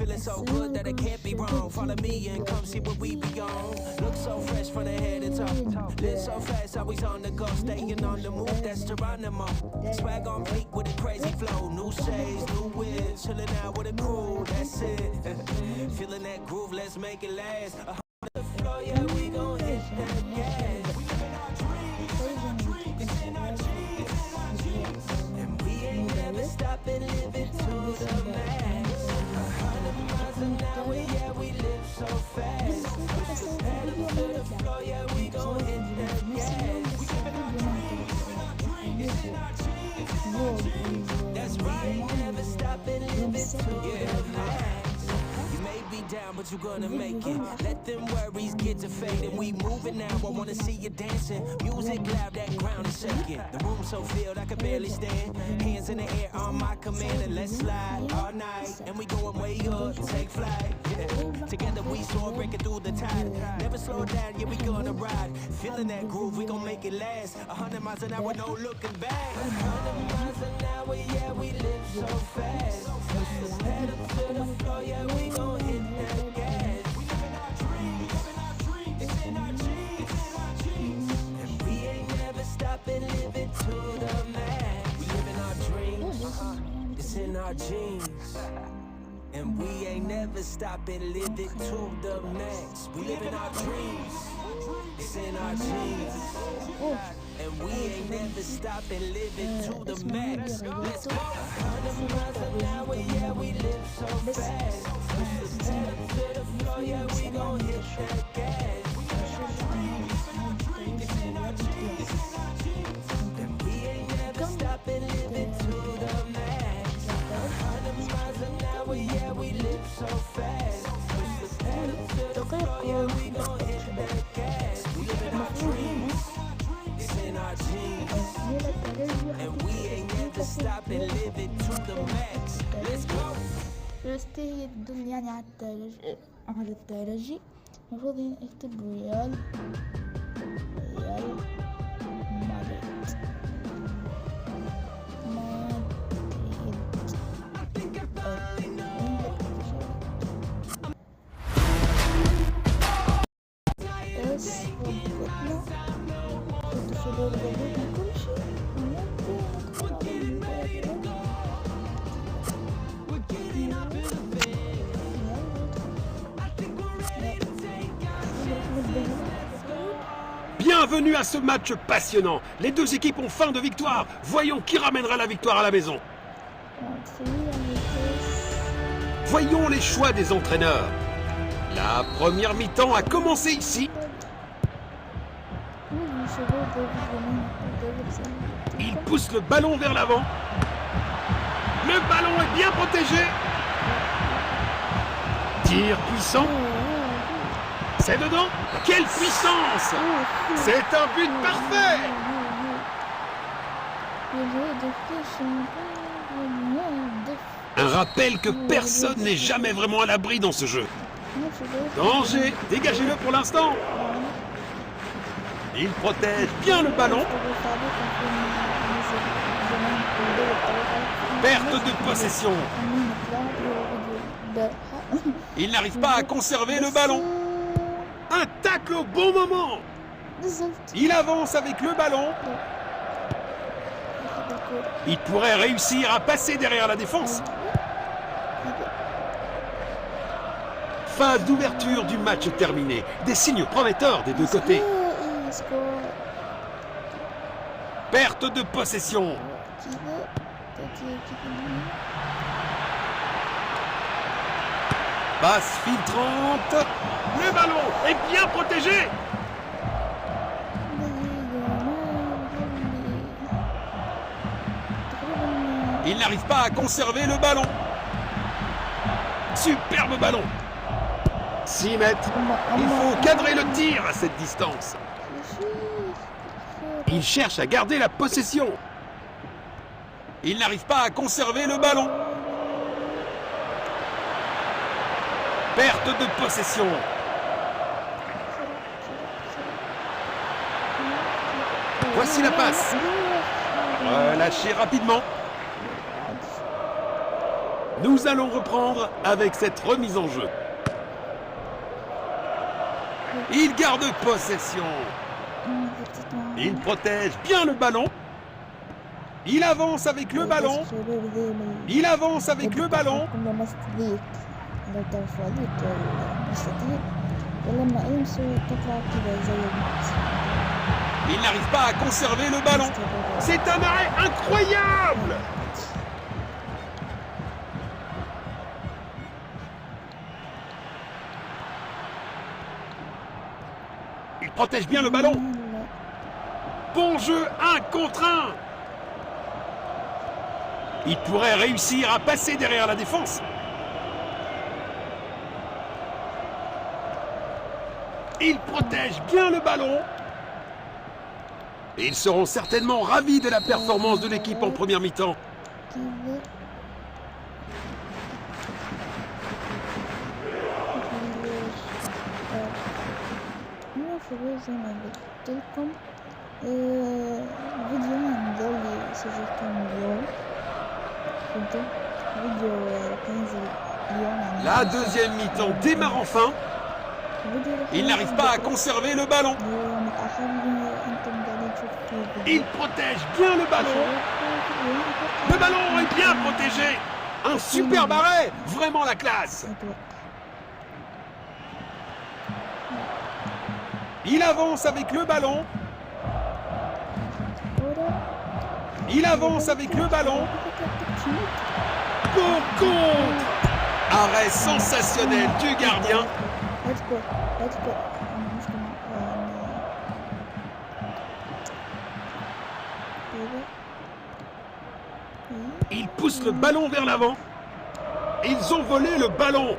Feeling so good that it can't be wrong. Follow me and come see what we be on. Look so fresh from the head to toe. Live so fast, always on the go. Staying on the move, that's Geronimo. Swag on peak with a crazy flow. New shades, new whips. Chilling out with a crew, that's it. Feeling that groove, let's make it last. The floor, yeah, we gon' hit that gas. We living our dreams, it's in our jeans. And we ain't never stopping living to the max. 100 miles an hour, yeah, we live so fast. Push the pedal to the floor, yeah, we gon' hit that gas. We living our dreams, it's in our jeans. That's right, never stopping living to the max. Down, but you gonna make it. Let them worries get to fading. We moving now, I wanna see you dancing. Music loud, that ground is shaking. The room so filled, I can barely stand. Hands in the air on my command, and let's slide all night. And we going way up, take flight. Yeah. Together we soar, breaking through the tide. Never slow down, yeah, we gonna ride. Feeling that groove, we gon' make it last. 100 miles an hour, no looking back. 100 miles an hour, yeah, we live so fast. Push the pedal to the floor, yeah, we gon' hit that gas. We living our dreams, it's in our jeans. And we ain't never stopping living to the max. We living our dreams, it's in our jeans. And we ain't never stopping living to the max. We living our dreams, it's in our jeans. And we ain't never stopping living to the max. Let's go. 100 miles an hour, yeah, we live so fast. Push the pedal to the floor, yeah, we gon' hit that gas. We living our dreams, it's in our jeans. And we ain't never stopping living to the max. 100 miles an hour, yeah, we live so fast. Push the pedal to the floor, yeah, we gon' hit that gas. We living our dreams, it's in our jeans. And we ain't never stopping living to the max. Let's go. رستي يدل يعني على الترجي المفروض نكتب ريال مدريد بس كل شيء Bienvenue à ce match passionnant. Les deux équipes ont faim de victoire. Voyons qui ramènera la victoire à la maison. Voyons les choix des entraîneurs. La première mi-temps a commencé ici. Il pousse le ballon vers l'avant. Le ballon est bien protégé. Tir puissant. C'est dedans. Quelle puissance! C'est un but parfait! Un rappel que personne n'est jamais vraiment à l'abri dans ce jeu. Danger! Dégagez-le pour l'instant! Il protège bien le ballon. Perte de possession. Il n'arrive pas à conserver le ballon. Un tacle au bon moment. Il avance avec le ballon. Il pourrait réussir à passer derrière la défense. Phase d'ouverture du match terminée. Des signes prometteurs des deux côtés. Perte de possession. Passe filtrante. Le ballon est bien protégé. Il n'arrive pas à conserver le ballon. Superbe ballon. 6 mètres. Il faut cadrer le tir à cette distance. Il cherche à garder la possession. Il n'arrive pas à conserver le ballon. Perte de possession. Voici la passe. Relâché rapidement. Nous allons reprendre avec cette remise en jeu. Il garde possession. Il protège bien le ballon. Il avance avec le ballon. Il avance avec le ballon. Il n'arrive pas à conserver le ballon. C'est un arrêt incroyable. Il protège bien le ballon. Bon jeu, 1 contre 1. Il pourrait réussir à passer derrière la défense. Il protège bien le ballon. Et ils seront certainement ravis de la performance de l'équipe en première mi-temps. زي ما قلت لكم فيديو هذا اللي سجلته اليوم فيديو كينزل اليوم. La deuxième mi-temps démarre enfin. Il n'arrive pas à conserver le ballon. Il protège bien le ballon. Le ballon est bien protégé. Un super arrêt. Vraiment la classe. Il avance avec le ballon. Il avance avec le ballon. Pour contre. Arrêt sensationnel du gardien. Ils poussent le ballon vers l'avant. Ils ont volé le ballon.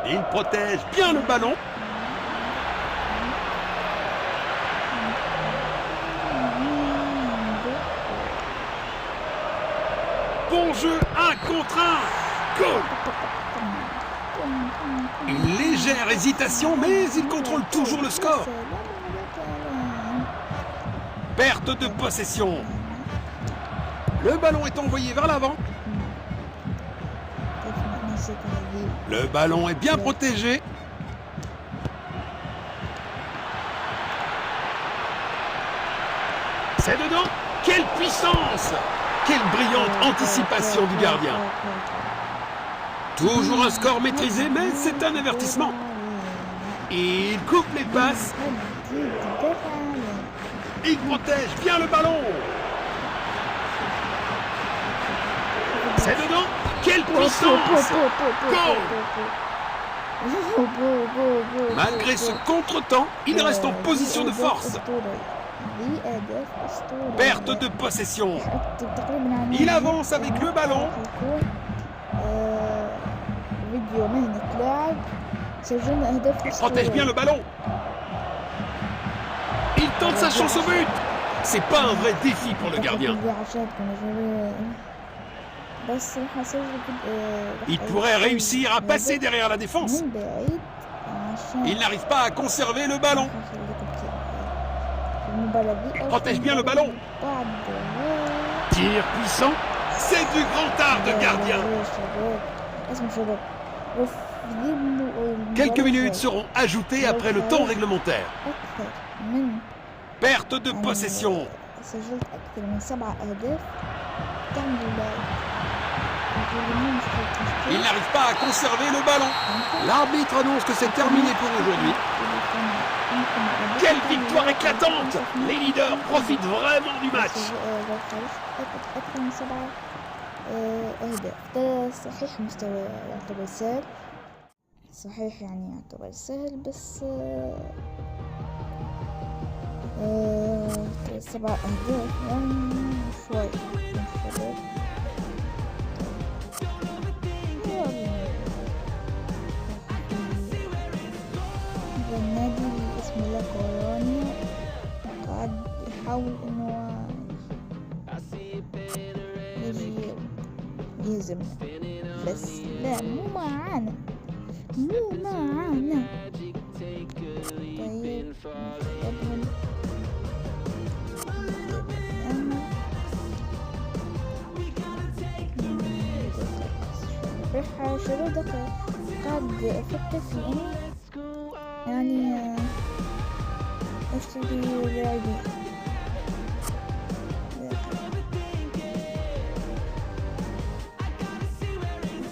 Ils protègent bien le ballon. Bon jeu, 1 contre 1. Goal. Une légère hésitation, mais il contrôle toujours le score. Perte de possession. Le ballon est envoyé vers l'avant. Le ballon est bien protégé. C'est dedans. Quelle puissance! Quelle brillante anticipation du gardien. Toujours un score maîtrisé, mais c'est un avertissement. Il coupe les passes. Il protège bien le ballon. C'est dedans. Quelle puissance! Goal! Malgré ce contre-temps, il reste en position de force. Perte de possession. Il avance avec le ballon. Il protège bien le ballon. Il tente sa chance au but. C'est pas un vrai défi pour le gardien. Il pourrait réussir à passer derrière la défense. Il n'arrive pas à conserver le ballon. Il protège bien le ballon. Tir puissant. C'est du grand art de gardien. Quelques minutes seront ajoutées après le temps réglementaire. Perte de possession. Il n'arrive pas à conserver le ballon. L'arbitre annonce que c'est terminé pour aujourd'hui. Quelle victoire éclatante! Les leaders profitent vraiment du match. صحيح مستوى يعتبر سهل صحيح يعني يعتبر سهل بس 7 أهداف يعني شوي النادي اللي اسمه لاكورونيا قاعد يحاول انه يجي يهزمنا بس لا مو معانا طيب راح شرودة قاعد أفكر في إني يعني أشتري لاعبين.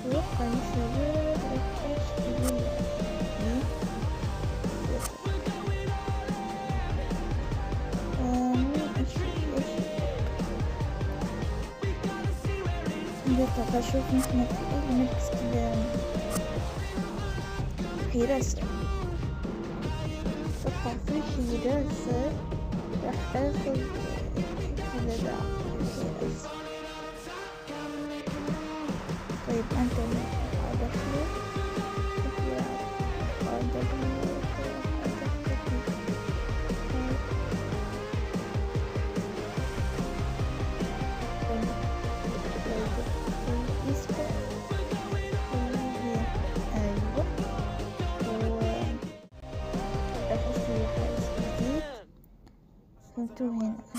أتوقع إن شباب راح أشتري لاعبين. دقيقة أشوف نحن في أي مركز كده حراسة. أتوقع في حراسة راح آخذ كذا لاعب حراسة. طيب أنت أدخله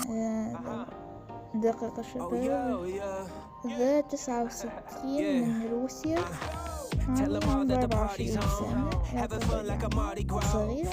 هنا دقيقة شباب. ذا 69 من روسيا، عمره 24 سنة، يعتبر صغير كبير،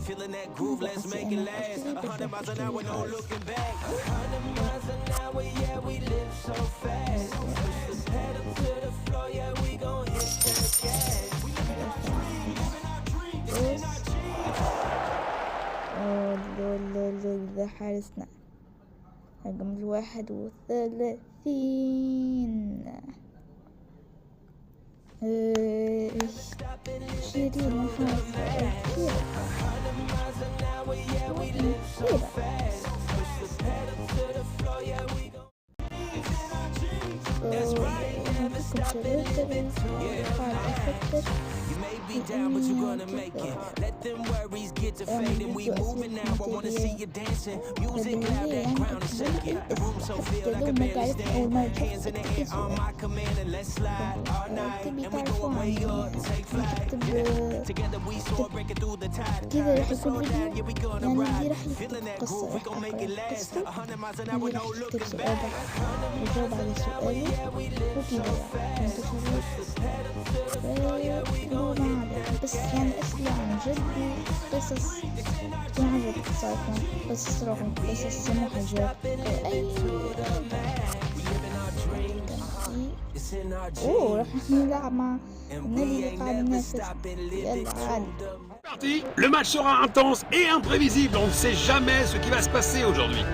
Feeling that groove, let's make it last. 100 miles an hour, no looking back. 100 miles an hour, yeah, we live so fast. Push the pedal to the floor, yeah, we gon' hit that gas. We living our dreams, living our dreams, living our dreams. ذا حارسنا رقم 31. 20 حارس You may be down, but you're gonna make it. Let them worries get to fading. We moving now, I wanna see you dancing. Music loud, that ground is shaking. The room so filled, I can barely stand. Hands in the air on my command, and let's slide all night. And we going way up, take flight. Together we soar, breaking through the tide. كذا راح Slow يكون down, yeah, we gonna يعني ride. راح Feeling that قصة groove, we gon' make it last. 100 miles an hour, no راح looking تكتب back. سؤال يجاوب على سؤاله وكذا بس يعني أسئلة عن جد قصص تكون عن جد قصصكم قصص رعب قصص محاجات أي راح نلعب مع النبي اللي قاعد ينافس. يلا عادي. Parti. Le match sera intense et imprévisible. On ne sait jamais ce qui va se passer aujourd'hui.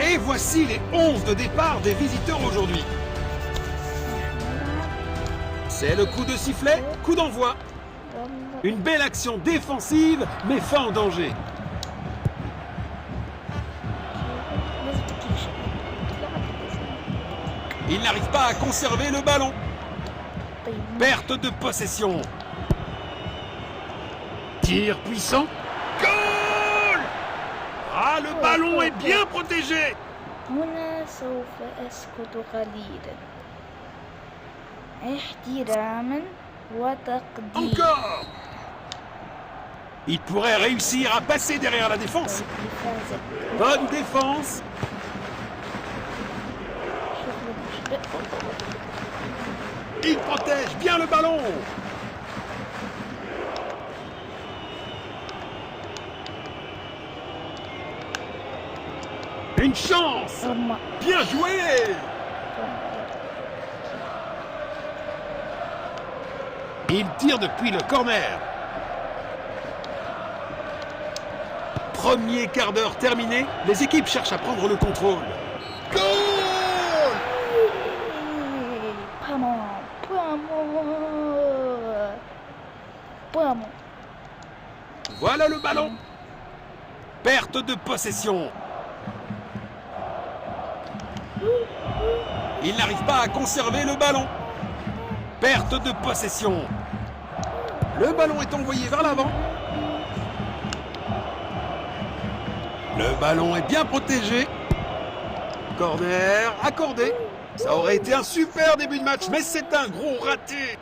Et voici les 11 de départ des visiteurs aujourd'hui. C'est le coup de sifflet, coup d'envoi. Une belle action défensive, mais fin en danger. Il n'arrive pas à conserver le ballon. Perte de possession. Tir puissant. Goal! Ah, le ballon est bien protégé. هنا سوف أسكت قليلا احتراما وتقديرا. Encore. Il pourrait réussir à passer derrière la défense. Bonne défense. Il protège bien le ballon. Une chance. Bien joué. Il tire depuis le corner. Premier quart d'heure terminé, les équipes cherchent à prendre le contrôle. Goal! Voilà le ballon. Perte de possession. Il n'arrive pas à conserver le ballon. Perte de possession. Le ballon est envoyé vers l'avant. Le ballon est bien protégé. Corner accordé. Ça aurait été un super début de match, mais c'est un gros raté.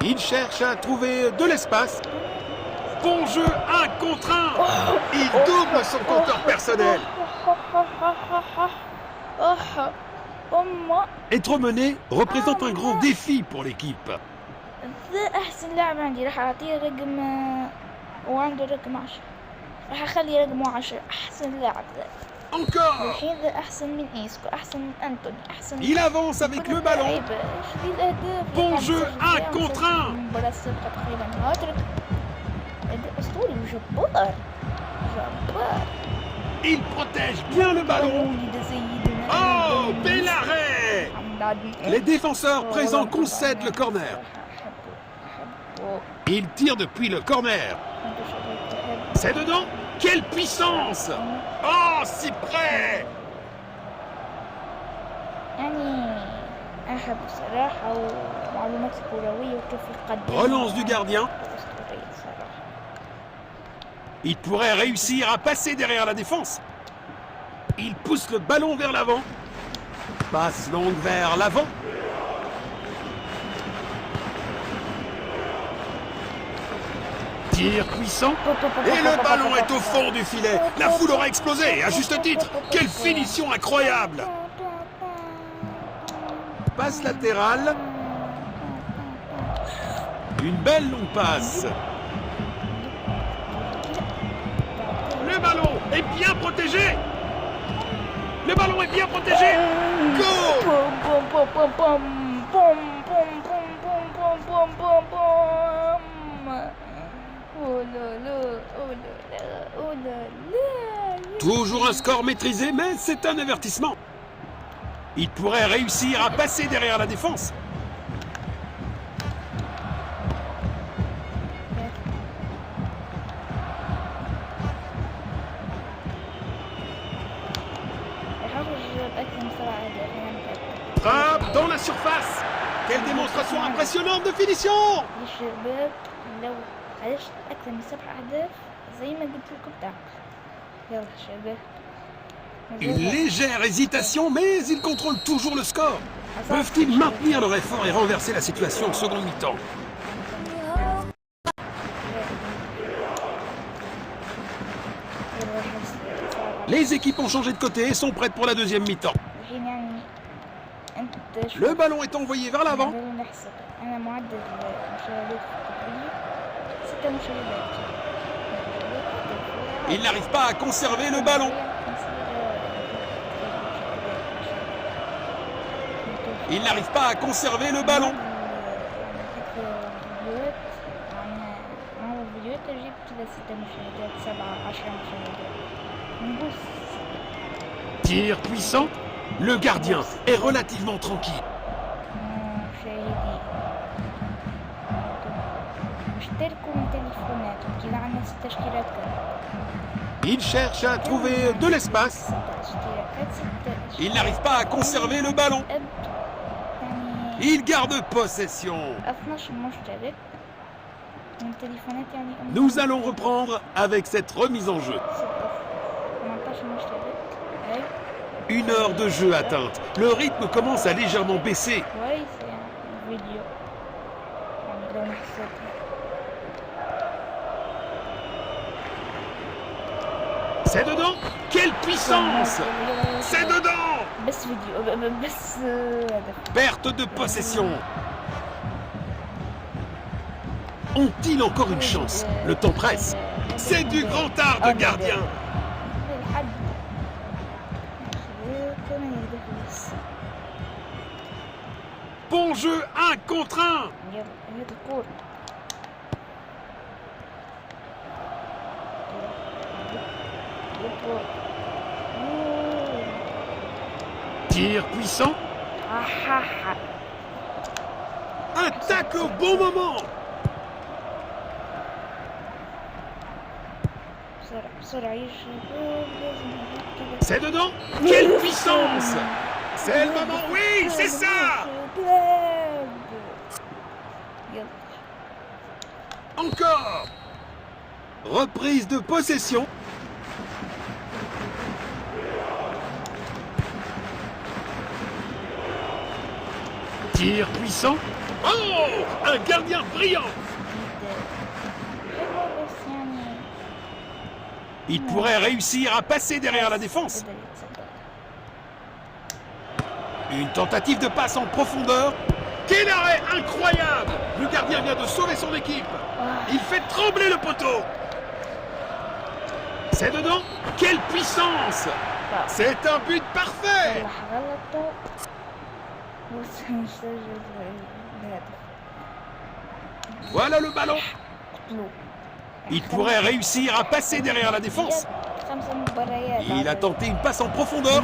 Il cherche à trouver de l'espace. Bon jeu, 1 contre 1. Il double son compteur personnel. Être mené représente un grand défi pour l'équipe. أحسن لاعب عندي راح أعطيه رقم وعنده رقم 10 راح أخلي رقمه 10 أحسن لاعب Encore. الحين ذا أحسن من إيسكو أحسن من أنتوني أحسن Il avance avec le ballon. Bon jeu, 1 contre 1. المباراة السابقة تقريبا هاتريك أداء أسطوري وجبار جبار. Il protège bien le ballon. Oh, bel arrêt. Les défenseurs présents concèdent le corner. Il tire depuis le corner. C'est dedans. Quelle puissance. Oh, si près. يعني أحب صراحة ومعلومات كروية وكيف يقدم. Relance du gardien. Il pourrait réussir à passer derrière la défense. Il pousse le ballon vers l'avant. Passe longue vers l'avant. Tir puissant. Et le ballon est au fond du filet. La foule aura explosé, à juste titre. Quelle finition incroyable. Passe latérale. Une belle longue passe. Le ballon est bien protégé. Le ballon est bien protégé. Go! Toujours un score maîtrisé, mais c'est un avertissement. Il pourrait réussir à passer derrière la défense. Frappe dans la surface. Quelle démonstration impressionnante de finition. Une légère hésitation, mais ils contrôlent toujours le score. Peuvent-ils maintenir leur effort et renverser la situation en seconde mi-temps? Les équipes ont changé de côté et sont prêtes pour la deuxième mi-temps. Le ballon est envoyé vers l'avant. Il n'arrive pas à conserver le ballon. Il n'arrive pas à conserver le ballon. Tir puissant. Le gardien est relativement tranquille. Il cherche à trouver de l'espace. Il n'arrive pas à conserver le ballon. Il garde possession. Nous allons reprendre avec cette remise en jeu. 1 heure de jeu atteinte. Le rythme commence à légèrement baisser. C'est dedans. Quelle puissance. C'est dedans. Perte de possession. Ont-ils encore une chance? Le temps presse. C'est du grand art de gardien. Bon jeu, 1 contre 1. Tir puissant. Attaque au bon moment. C'est dedans. Quelle puissance. C'est le moment, oui, c'est ça. Encore. Reprise de possession. Tir puissant. Oh, un gardien brillant. Il pourrait réussir à passer derrière la défense. Une tentative de passe en profondeur. Quel arrêt incroyable! Le gardien vient de sauver son équipe. Il fait trembler le poteau. C'est dedans. Quelle puissance! C'est un but parfait! Voilà le ballon. Il pourrait réussir à passer derrière la défense. Il a tenté une passe en profondeur.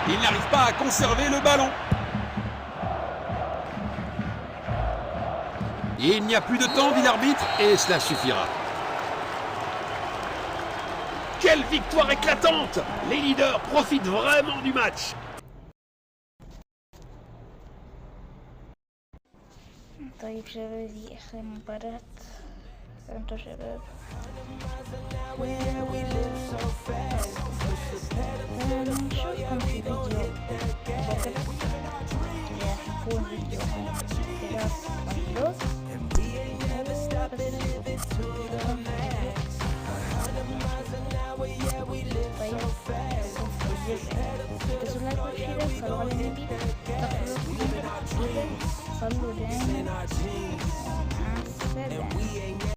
Il n'arrive pas à conserver le ballon. Il n'y a plus de temps, dit l'arbitre, et cela suffira. Quelle victoire éclatante! Les leaders profitent vraiment du match. طيب شباب، دي آخر مباراة. انتوا شباب نشوفكم في فيديو بكرة. يكون فيديو دراسة مخلوص. طيب صلوا دائما. مع السلامة.